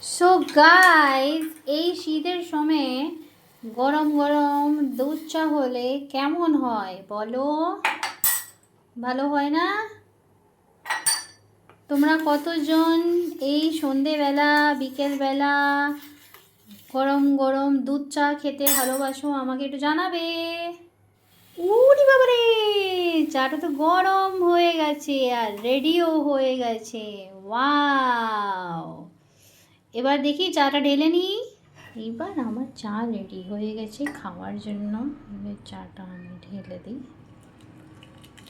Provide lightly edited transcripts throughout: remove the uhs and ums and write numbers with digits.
So guys, এই শীতের সময়ে গরম গরম দুধ চা হলে কেমন হয় বলো? ভালো হয় না? তোমরা কতজন এই সন্ধেবেলা বিকেলবেলা গরম গরম দুধ চা খেতে ভালোবাসো আমাকে একটু জানাবে। উরি বাবারে, চাটা তো গরম হয়ে গেছে আর রেডিও হয়ে গেছে। ওয়াও, এবার দেখি চাটা ঢেলে নিই। এবার আমার চা রেডি হয়ে গেছে খাওয়ার জন্য। এবার চাটা আমি ঢেলে দিই।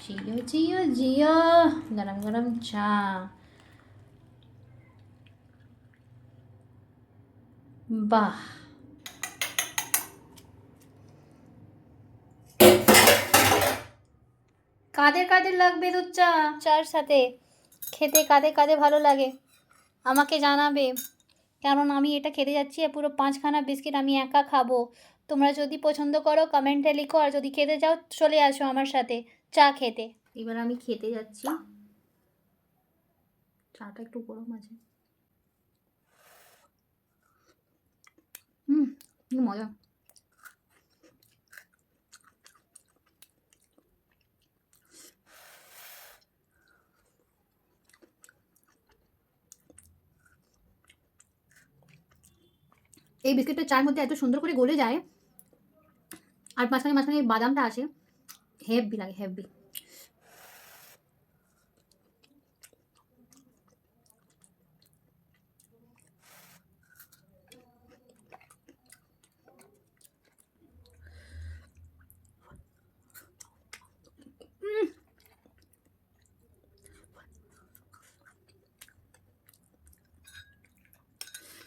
জিও জিও জিও, গরম গরম চা। বাহ, কাদের কাদের লাগবে দুধ চা চার সাথে খেতে? কাদের কাদের ভালো লাগে আমাকে জানাবে, কারণ আমি এটা খেতে যাচ্ছি আর পুরো 5খানা বিস্কিট আমি একা খাবো। তোমরা যদি পছন্দ করো কমেন্টে লিখো, আর যদি খেতে যাও চলে আসো আমার সাথে চা খেতে। এবার আমি খেতে যাচ্ছি। চাটা একটু গরম আছে। কি মজা। এই বিস্কিটটা চায়ের মধ্যে এত সুন্দর করে গলে যায়, আর মাঝখানে মাঝখানে বাদামটা আসে, হেভি লাগে হেভি।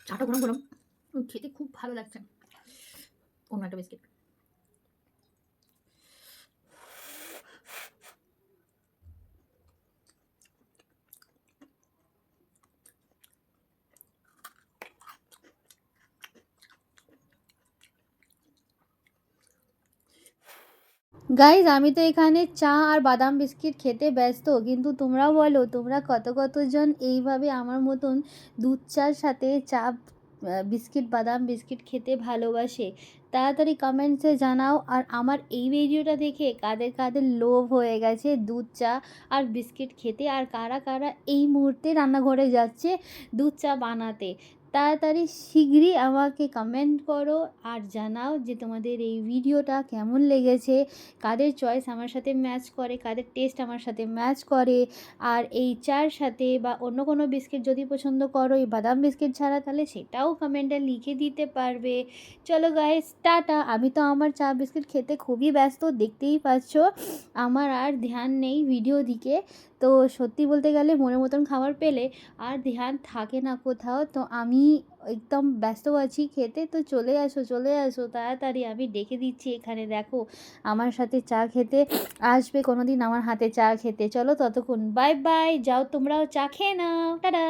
চাটা গরম গরম, খেতে খুব ভালো লাগছে। অন্য একটা বিস্কিট। গাইজ, আমি তো এখানে চা আর বাদাম বিস্কিট খেতে ব্যস্ত, কিন্তু তোমরাও বলো তোমরা কতজন এইভাবে আমার মতন দুধ চার সাথে চা বিস্কিট বাদাম বিস্কিট খেতে ভালোবাসে। তাড়াতাড়ি কমেন্টসে জানাও। আর আমার এই ভিডিওটা দেখে কাদের কাদের লোভ হয়ে গেছে দুধ চা আর বিস্কিট খেতে, আর কারা কারা এই মুহূর্তে রান্নাঘরে যাচ্ছে দুধ চা বানাতে। তাড়াতাড়ি শীঘ্রই আমাকে কমেন্ট করো আর জানাও যে তোমাদের এই ভিডিওটা কেমন লেগেছে, কাদের চয়েস আমার সাথে ম্যাচ করে, কাদের টেস্ট আমার সাথে ম্যাচ করে। আর এই চার সাথে বা অন্য কোনো বিস্কিট যদি পছন্দ করো এই বাদাম বিস্কিট ছাড়া, তাহলে সেটাও কমেন্টে লিখে দিতে পারবে। চলো গাইস, টাটা। আমি তো আমার চা বিস্কিট খেতে খুবই ব্যস্ত, দেখতেই পাচ্ছ আমার আর ধ্যান নেই ভিডিও দিকে। তো সত্যি বলতে গেলে মনের মতন খাবার পেলে আর ধ্যান থাকে না কোথাও। তো আমি একদম ব্যস্ত আছি খেতে, তো চলে আসো চলে আসো তাড়াতাড়ি, আমি ডেকে দিচ্ছি এখানে। দেখো আমার সাথে চা খেতে আসবে কোনো দিন, আমার হাতে চা খেতে। চলো ততক্ষণ বাই বাই, যাও তোমরাও চা খেয়ে নাও, টাটা।